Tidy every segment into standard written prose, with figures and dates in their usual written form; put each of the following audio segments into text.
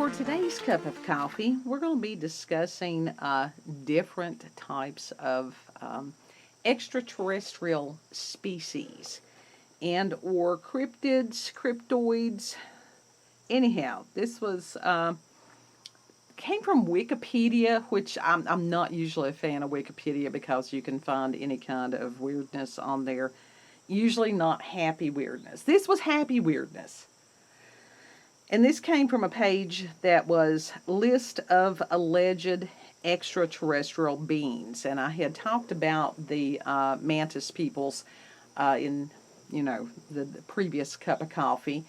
For today's cup of coffee, we're going to be discussing different types of extraterrestrial species and or cryptids, cryptoids. Anyhow, this was came from Wikipedia, which I'm not usually a fan of Wikipedia because you can find any kind of weirdness on there. Usually not happy weirdness. This was happy weirdness. And this came from a page that was list of alleged extraterrestrial beings. And I had talked about the mantis peoples in, the previous cup of coffee.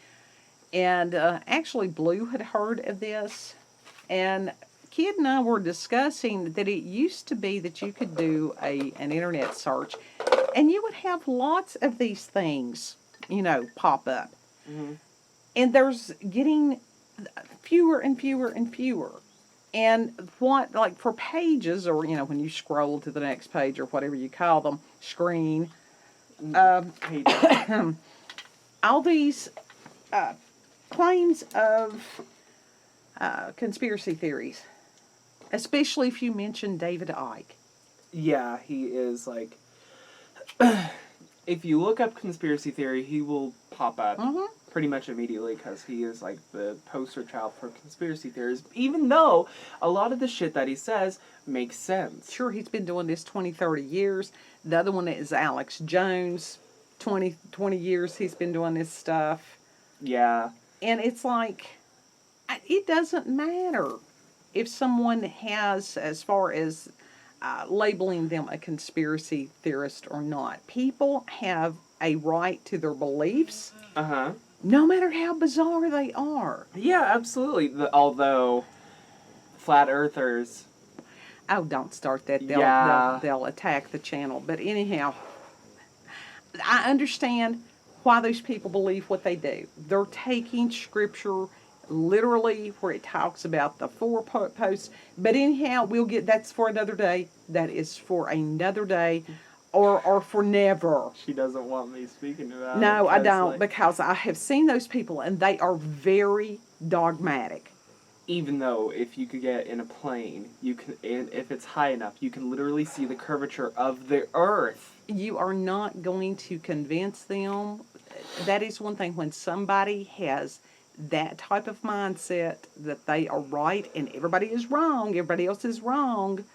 And actually Blue had heard of this. And Kid and I were discussing that it used to be that you could do an internet search and you would have lots of these things, pop up. Mm-hmm. And there's getting fewer and fewer and fewer. And for pages, or, when you scroll to the next page or whatever you call them, screen, all these claims of conspiracy theories, especially if you mention David Icke. Yeah, he is like, if you look up conspiracy theory, he will pop up. Mm-hmm. Pretty much immediately, because he is like the poster child for conspiracy theories, even though a lot of the shit that he says makes sense. Sure, he's been doing this 20, 30 years. The other one is Alex Jones. 20 years he's been doing this stuff. Yeah. And it's like, it doesn't matter if someone has, as far as labeling them a conspiracy theorist or not. People have a right to their beliefs. Uh-huh. No matter how bizarre they are. Yeah, absolutely. Although, flat earthers... Oh, don't start that. They'll attack the channel. But anyhow, I understand why those people believe what they do. They're taking scripture literally where it talks about the four posts. But anyhow, that's for another day. That is for another day. Or for never. She doesn't want me speaking about it. No, I don't, because I have seen those people, and they are very dogmatic. Even though, if you could get in a plane, and if it's high enough, you can literally see the curvature of the Earth. You are not going to convince them. That is one thing. When somebody has that type of mindset that they are right and everybody is wrong, everybody else is wrong,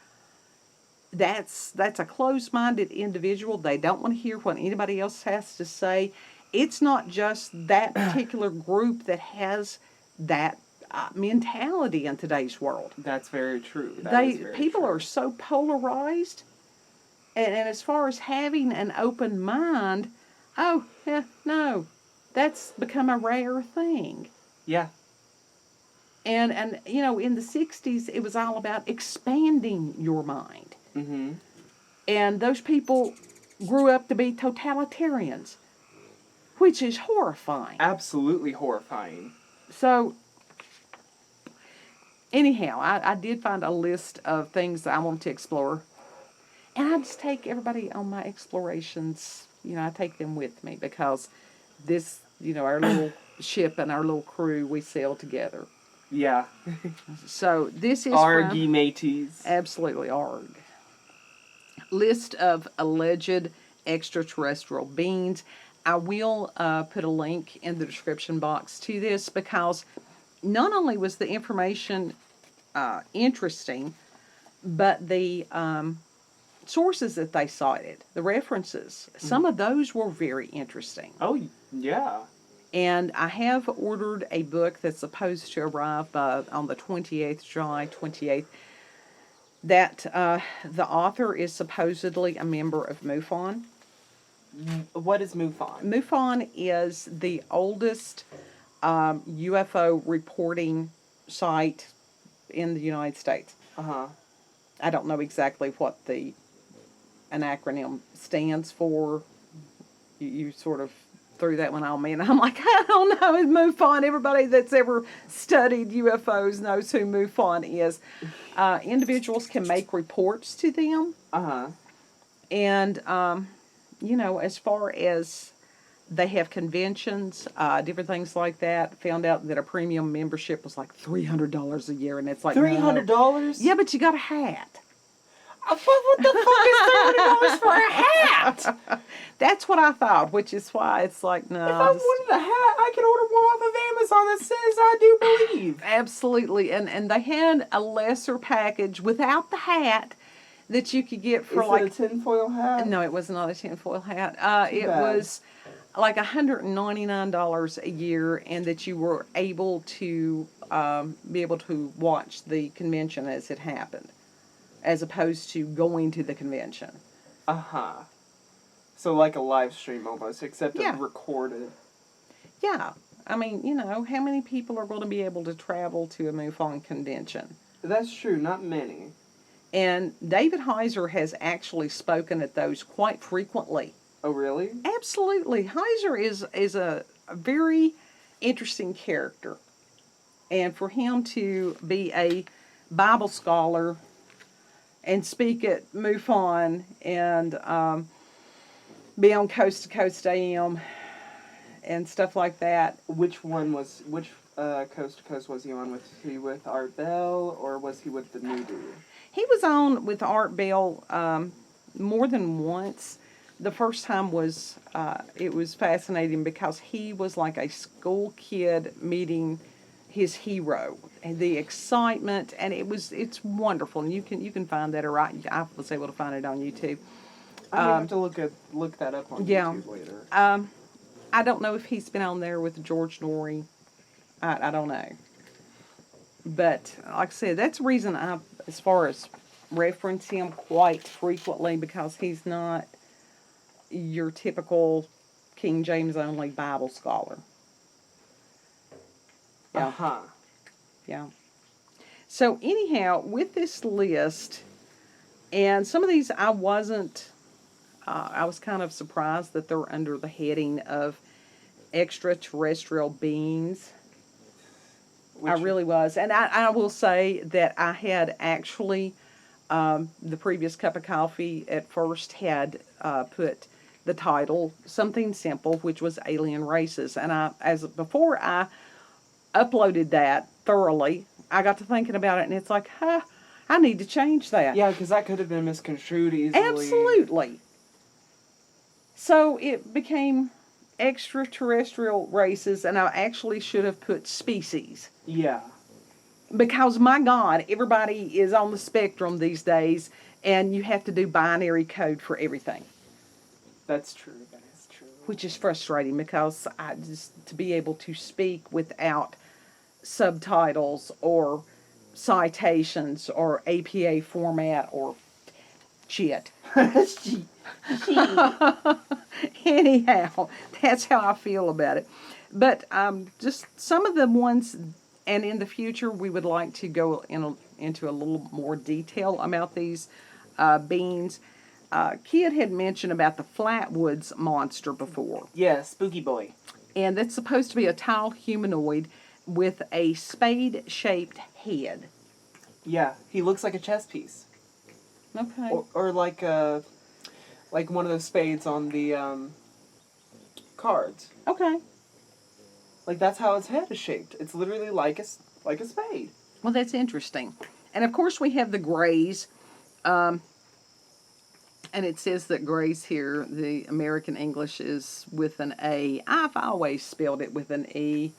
that's a closed-minded individual. They don't want to hear what anybody else has to say. It's not just that particular group that has that mentality in today's world. That's very true. People are so polarized, and as far as having an open mind, no, that's become a rare thing. Yeah. And in the 60s, it was all about expanding your mind. Mm-hmm. And those people grew up to be totalitarians, which is horrifying. Absolutely horrifying. So, anyhow, I did find a list of things that I want to explore. And I just take everybody on my explorations. I take them with me because this, our little ship and our little crew, we sail together. Yeah. So, this is Argy mateys. Absolutely, arg. List of alleged extraterrestrial beings. I will put a link in the description box to this because not only was the information interesting, but the sources that they cited, the references, some of those were very interesting. Oh, yeah. And I have ordered a book that's supposed to arrive on the 28th, July 28th, that the author is supposedly a member of MUFON. What is MUFON? MUFON is the oldest UFO reporting site in the United States. Uh-huh. I don't know exactly what an acronym stands for. You sort of threw that one on me, and I'm like, I don't know, it's MUFON. Everybody that's ever studied UFOs knows who MUFON is. Individuals can make reports to them. Uh-huh. And, as far as They have conventions, different things like that. Found out that a premium membership was like $300 a year, and it's like $300? Yeah, but you got a hat. What the fuck is $300 for a hat? That's what I thought, which is why it's like, no. If I wanted a hat, I could order one off of Amazon that says I do believe. Absolutely, and they had a lesser package without the hat that you could get for Is it a tinfoil hat? No, it was not a tinfoil hat. It bad. was like $199 a year, and that you were able to be able to watch the convention as it happened, as opposed to going to the convention. Uh-huh. So like a live stream almost, except Yeah. it's recorded. Yeah. I mean, how many people are going to be able to travel to a MUFON convention? That's true, not many. And David Heiser has actually spoken at those quite frequently. Oh, really? Absolutely. Heiser is a very interesting character. And for him to be a Bible scholar and speak at MUFON and be on Coast to Coast AM and stuff like that. Which Coast to Coast was he on? Was he with Art Bell, or was he with the new dude? He was on with Art Bell more than once. The first time was, it was fascinating because he was like a school kid meeting his hero, and the excitement, and it's wonderful, and you can find that, or I was able to find it on YouTube. I have to look that up on YouTube later. I don't know if he's been on there with George Norrie. I don't know. But like I said, that's the reason I, as far as reference him quite frequently, because he's not your typical King James only Bible scholar. Yeah. Uh-huh. Yeah. So anyhow, with this list, and some of these I wasn't, I was kind of surprised that they're under the heading of extraterrestrial beings. I really was. And I will say that I had actually, the previous cup of coffee at first had put the title something simple, which was alien races. And before I uploaded that thoroughly, I got to thinking about it, and it's like, I need to change that. Yeah, because that could have been misconstrued easily. Absolutely. So it became extraterrestrial races, and I actually should have put species. Yeah. Because, my God, everybody is on the spectrum these days, and you have to do binary code for everything. That's true. That is true. Which is frustrating, because to be able to speak without subtitles or citations or APA format or shit. Anyhow, that's how I feel about it. But just some of the ones, and in the future we would like to go into a little more detail about these beings. Kid had mentioned about the Flatwoods monster before. Yeah, Spooky Boy. And that's supposed to be a tall humanoid with a spade-shaped head. Yeah, he looks like a chess piece. Okay. Or like one of those spades on the cards. Okay. Like, that's how its head is shaped. It's literally like a spade. Well, that's interesting. And of course we have the Greys. And it says that Greys here, the American English is with an A. I've always spelled it with an E.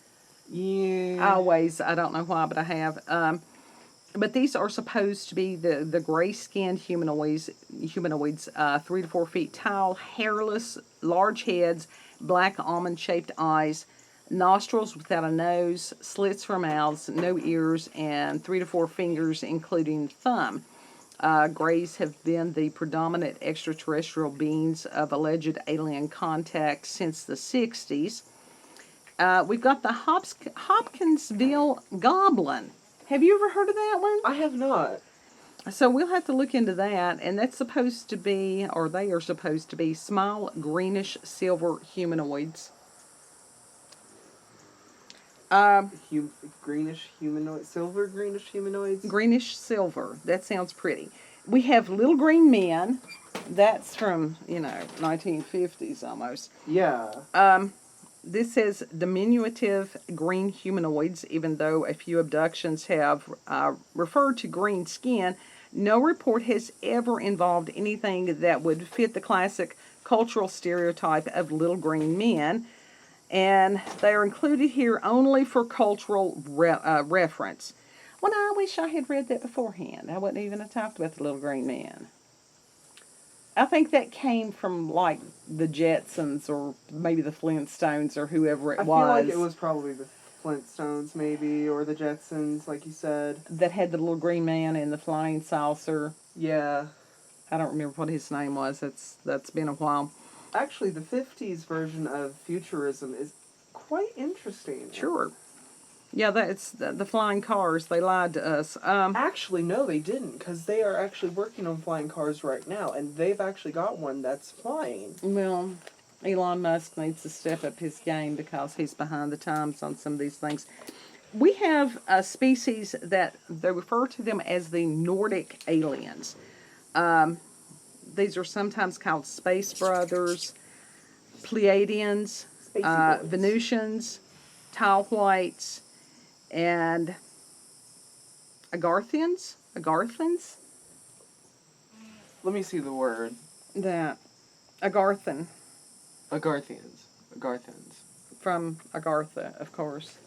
Yeah. Always. I don't know why, but I have. But these are supposed to be the gray-skinned humanoids, 3 to 4 feet tall, hairless, large heads, black almond-shaped eyes, nostrils without a nose, slits for mouths, no ears, and 3 to 4 fingers, including thumb. Greys have been the predominant extraterrestrial beings of alleged alien contact since the 60s. We've got the Hopkinsville Goblin. Have you ever heard of that one? I have not. So we'll have to look into that, and that's supposed to be, or they are supposed to be, small greenish silver humanoids. Greenish humanoid, silver greenish humanoids. Greenish silver. That sounds pretty. We have little green men. That's from, 1950s almost. Yeah. This says diminutive green humanoids, even though a few abductions have referred to green skin. No report has ever involved anything that would fit the classic cultural stereotype of little green men, and they are included here only for cultural reference. Well, I wish I had read that beforehand. I wouldn't even have talked about the little green man. I think that came from like the Jetsons or maybe the Flintstones or whoever it I was. feel like it was probably the Flintstones, maybe, or the Jetsons, like you said. That had the little green man and the flying saucer. Yeah. I don't remember what his name was. That's been a while. Actually, the 50s version of futurism is quite interesting. Sure. Yeah, that's the flying cars. They lied to us. Actually, no, they didn't, because they are actually working on flying cars right now, and they've actually got one that's flying. Well, Elon Musk needs to step up his game because he's behind the times on some of these things. We have a species that they refer to them as the Nordic aliens. These are sometimes called space brothers, Pleiadians, Venusians, tile whites, and Agarthans. Let me see the word. That Agarthan. Agarthans. From Agartha, of course.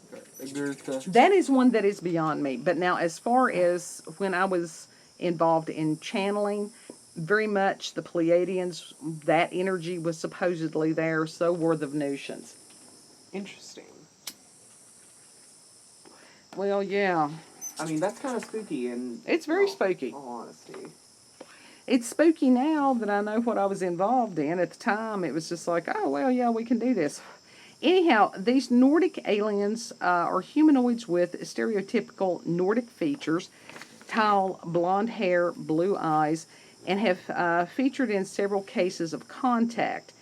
Agartha. That is one that is beyond me. But now, as far as when I was involved in channeling, very much the Pleiadians, that energy was supposedly there, so were the Venusians. Interesting. Well, yeah. I mean, that's kind of spooky, and It's very spooky. All honesty. It's spooky now that I know what I was involved in. At the time, it was just like, oh, well, yeah, we can do this. Anyhow, these Nordic aliens are humanoids with stereotypical Nordic features, tall blonde hair, blue eyes, and have featured in several cases of contact.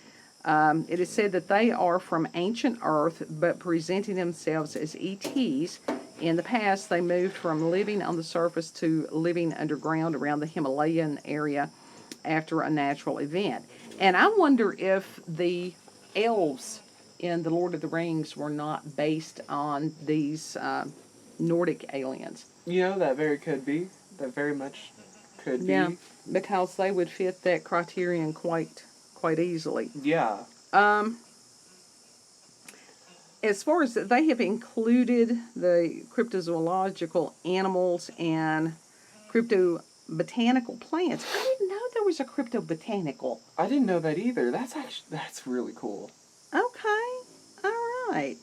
It is said that they are from ancient Earth, but presenting themselves as ETs. In the past, they moved from living on the surface to living underground around the Himalayan area after a natural event. And I wonder if the elves in The Lord of the Rings were not based on these Nordic aliens. That very could be. That very much could be. Yeah, because they would fit that criterion quite easily. Yeah. As far as they have included the cryptozoological animals and cryptobotanical plants. I didn't know there was a cryptobotanical. I didn't know that either. That's really cool. Okay, all right.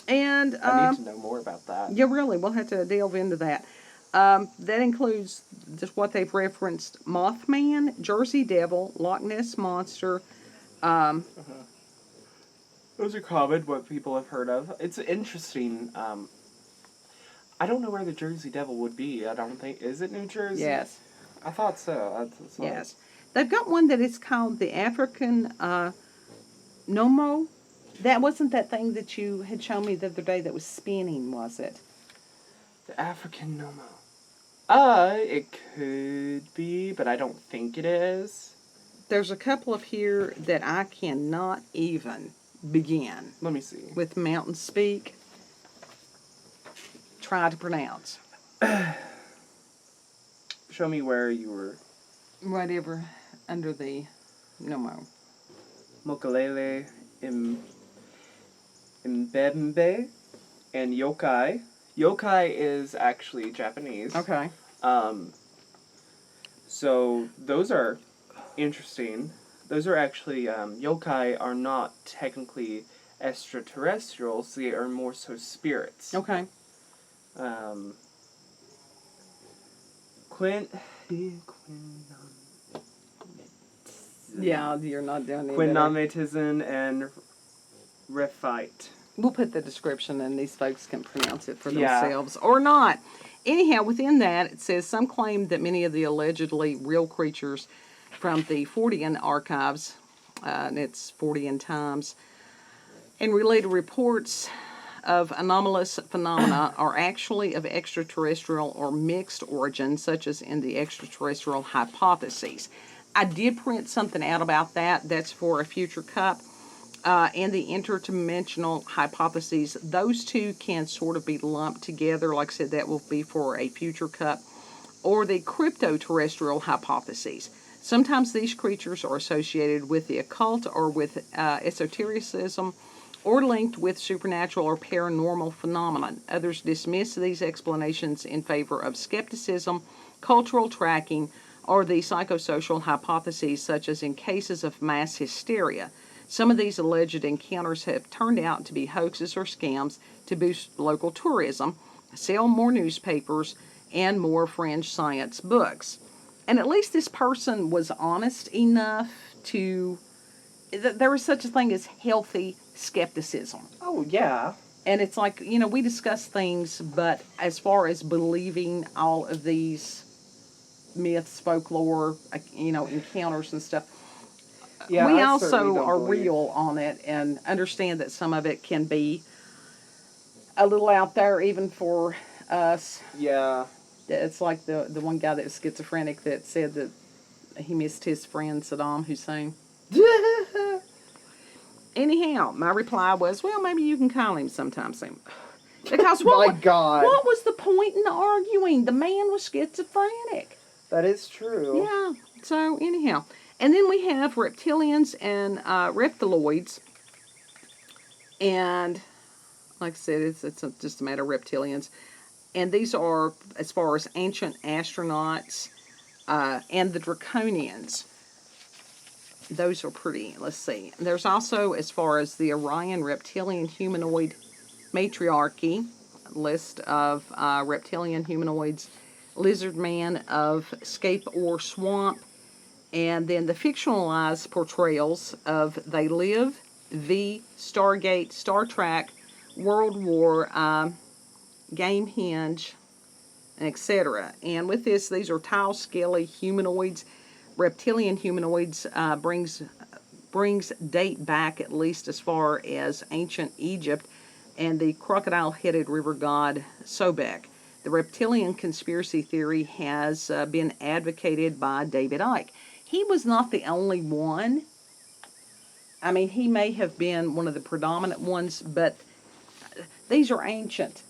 And I need to know more about that. Yeah, really, we'll have to delve into that. That includes just what they've referenced: Mothman, Jersey Devil, Loch Ness Monster. Those are common, what people have heard of. It's interesting. I don't know where the Jersey Devil would be. I don't think. Is it New Jersey? Yes. I thought so. Yes. They've got one that is called the African Nomo. That wasn't that thing that you had shown me the other day that was spinning, was it? The African Nomo. It could be, but I don't think it is. There's a couple of here that I cannot even begin. Let me see. With mountain speak. Try to pronounce. Show me where you were. Right over under the Nomo. Mokalele, Mbembe, and Yokai. Yokai is actually Japanese. Okay. So those are interesting. Those are actually, yokai are not technically extraterrestrials, they are more so spirits. Okay. Yeah, you're not doing it. Quinnametizin and Rephite. We'll put the description and these folks can pronounce it for themselves or not. Anyhow, within that, it says some claim that many of the allegedly real creatures from the Fortean archives, and it's Fortean Times, and related reports of anomalous phenomena are actually of extraterrestrial or mixed origin, such as in the extraterrestrial hypotheses. I did print something out about that. That's for a future cup. And the interdimensional hypotheses, those two can sort of be lumped together. Like I said, that will be for a future cup. Or the cryptoterrestrial hypotheses. Sometimes these creatures are associated with the occult or with esotericism or linked with supernatural or paranormal phenomena. Others dismiss these explanations in favor of skepticism, cultural tracking, or the psychosocial hypotheses, such as in cases of mass hysteria. Some of these alleged encounters have turned out to be hoaxes or scams to boost local tourism, sell more newspapers, and more fringe science books. And at least this person was honest enough to, there is such a thing as healthy skepticism. Oh, yeah. And it's like, we discuss things, but as far as believing all of these myths, folklore, encounters and stuff, Yeah, we I also certainly don't are believe. real on it and understand that some of it can be a little out there even for us. Yeah. It's like the one guy that was schizophrenic that said that he missed his friend Saddam Hussein. Anyhow, my reply was, well, maybe you can call him sometime soon. Because My God. what was the point in arguing? The man was schizophrenic. That is true. Yeah. So anyhow, and then we have reptilians and reptiloids, and like I said, it's just a matter of reptilians, and these are as far as ancient astronauts and the draconians. Those are pretty. Let's see. There's also as far as the Orion reptilian humanoid matriarchy, list of reptilian humanoids, lizard man of scape or swamp, and then the fictionalized portrayals of They Live, V, Stargate, Star Trek, World War, Game Hinge, etc. And with this, these are tile scaly humanoids. Reptilian humanoids brings date back at least as far as ancient Egypt and the crocodile-headed river god Sobek. The reptilian conspiracy theory has been advocated by David Icke. He was not the only one. I mean, he may have been one of the predominant ones, but these are ancient.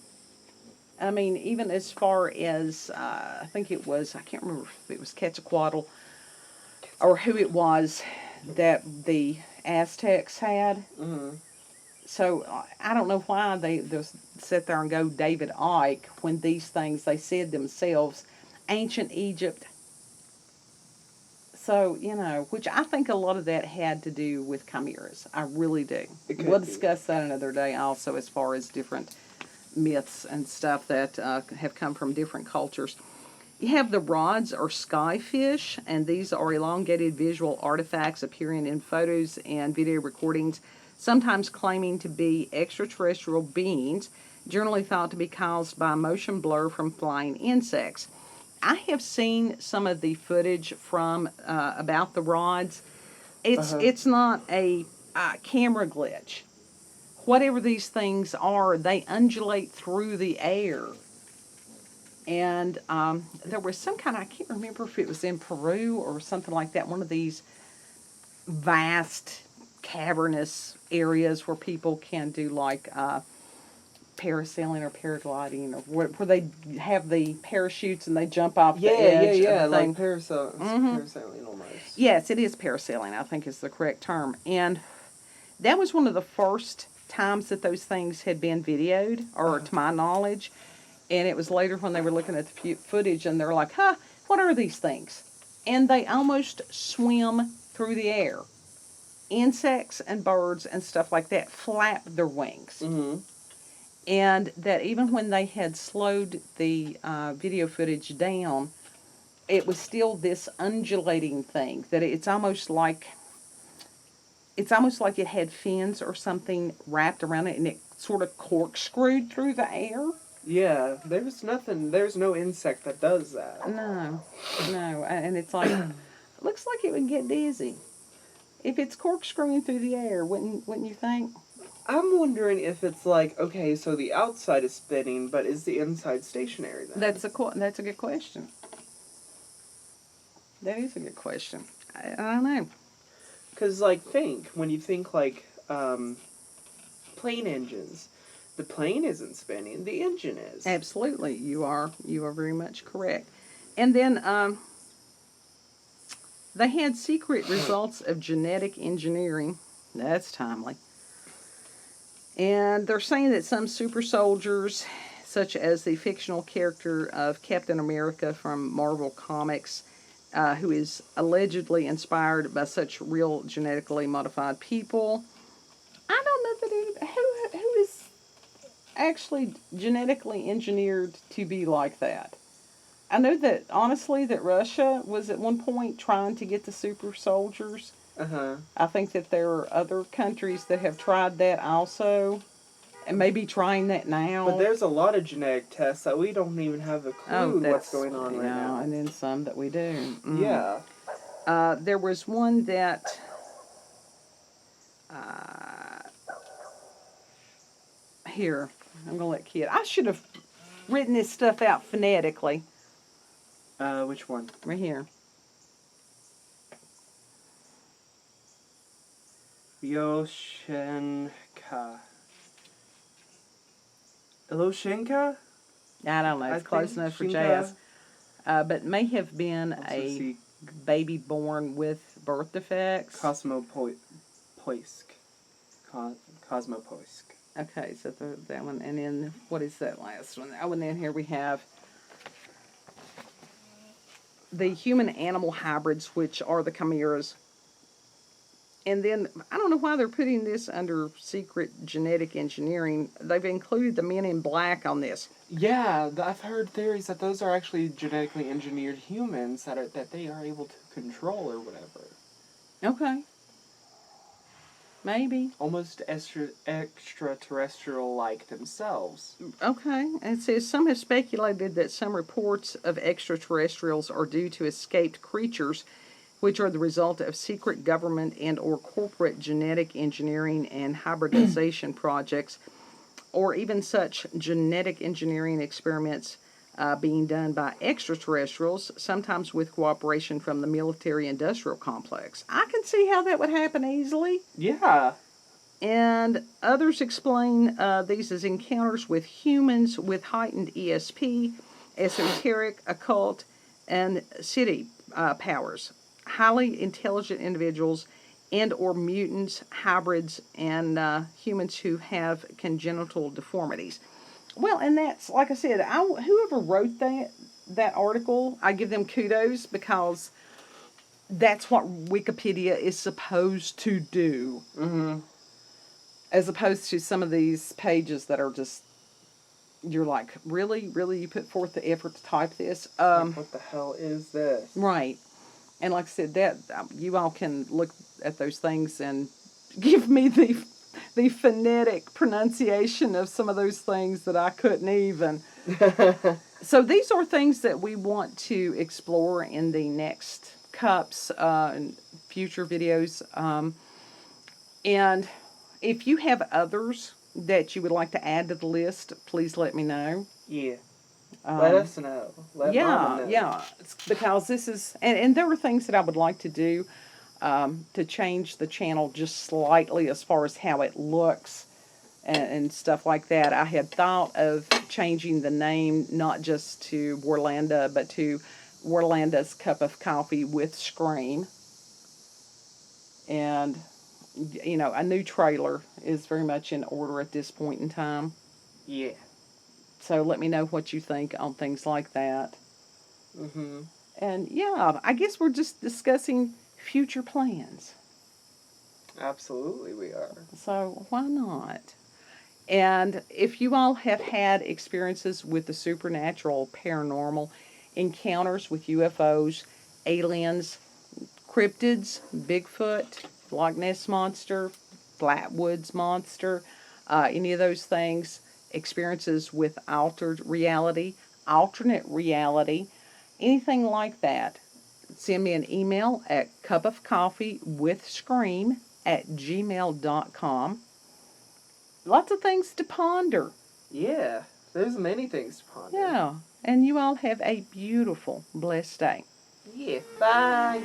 I mean, even as far as, I think it was, I can't remember if it was Quetzalcoatl or who it was that the Aztecs had. Mm-hmm. So I don't know why they just sit there and go David Icke when these things, they said themselves, ancient Egypt. So, which I think a lot of that had to do with chimeras. I really do. We'll discuss that another day also as far as different myths and stuff that have come from different cultures. You have the rods or skyfish, and these are elongated visual artifacts appearing in photos and video recordings, sometimes claiming to be extraterrestrial beings, generally thought to be caused by motion blur from flying insects. I have seen some of the footage from about the rods. It's not a camera glitch. Whatever these things are, they undulate through the air. And there was some kind of, I can't remember if it was in Peru or something like that, one of these vast cavernous areas where people can do like parasailing or paragliding, or where they have the parachutes and they jump off the edge. Yeah, of the thing. like parasailing almost. Yes, it is parasailing, I think is the correct term. And that was one of the first times that those things had been videoed, or to my knowledge. And it was later when they were looking at the footage and they're like, what are these things? And they almost swim through the air. Insects and birds and stuff like that flap their wings. Mm-hmm. And that even when they had slowed the video footage down, it was still this undulating thing, that it's almost like it had fins or something wrapped around it, and it sort of corkscrewed through the air. Yeah, there's no insect that does that. No, and it's like, looks like it would get dizzy. If it's corkscrewing through the air, wouldn't you think? I'm wondering if it's like, okay, so the outside is spinning, but is the inside stationary then? That's a good question. That is a good question. I don't know. Because, like, when you think, like, plane engines, the plane isn't spinning, the engine is. Absolutely, you are very much correct. And then they had secret results of genetic engineering. That's timely. And they're saying that some super soldiers, such as the fictional character of Captain America from Marvel Comics, who is allegedly inspired by such real genetically modified people. I don't know that who is actually genetically engineered to be like that. I know that honestly that Russia was at one point trying to get the super soldiers. Uh-huh. I think that there are other countries that have tried that also, and maybe trying that now. But there's a lot of genetic tests that we don't even have a clue what's going on right now. And then some that we do. Yeah. There was one that here, I'm gonna let Kid. I should have written this stuff out phonetically. Which one? Right here. Yoshenka. Iloshenka? I don't know. It's close enough for jazz. But may have been a baby born with birth defects. Cosmopoisk. Okay, so that one. And then what is that last one? Oh, and then here we have the human-animal hybrids, which are the chimeras. And then, I don't know why they're putting this under secret genetic engineering. They've included the men in black on this. Yeah, I've heard theories that those are actually genetically engineered humans that they are able to control or whatever. Okay. Maybe. Almost extraterrestrial-like themselves. Okay. And it says, some have speculated that some reports of extraterrestrials are due to escaped creatures, which are the result of secret government and or corporate genetic engineering and hybridization projects, or even such genetic engineering experiments being done by extraterrestrials, sometimes with cooperation from the military-industrial complex. I can see how that would happen easily. Yeah. And others explain these as encounters with humans with heightened ESP, esoteric, occult, and city powers. Highly intelligent individuals and or mutants, hybrids, and humans who have congenital deformities. Well, and that's, like I said, whoever wrote that article, I give them kudos because that's what Wikipedia is supposed to do. Mm-hmm. As opposed to some of these pages that are just, you're like, really? Really? You put forth the effort to type this? What the hell is this? Right. And like I said, that you all can look at those things and give me the phonetic pronunciation of some of those things that I couldn't even. So these are things that we want to explore in the next cups and future videos. And if you have others that you would like to add to the list, please let me know. Yeah. Let us know. Let Mama know. Yeah, because this is, and there are things that I would like to do to change the channel just slightly as far as how it looks and stuff like that. I had thought of changing the name not just to Warlanda, but to Warlanda's Cup of Coffee with Scream. And, you know, a new trailer is very much in order at this point in time. Yeah. So let me know what you think on things like that. Mm-hmm. And yeah, I guess we're just discussing future plans. Absolutely we are. So why not? And if you all have had experiences with the supernatural, paranormal, encounters with UFOs, aliens, cryptids, Bigfoot, Loch Ness Monster, Flatwoods Monster, any of those things, experiences with alternate reality, anything like that, send me an email at cupofcoffeewithscream@gmail.com. Lots of things to ponder. Yeah, there's many things to ponder. Yeah, and you all have a beautiful, blessed day. Yeah, bye.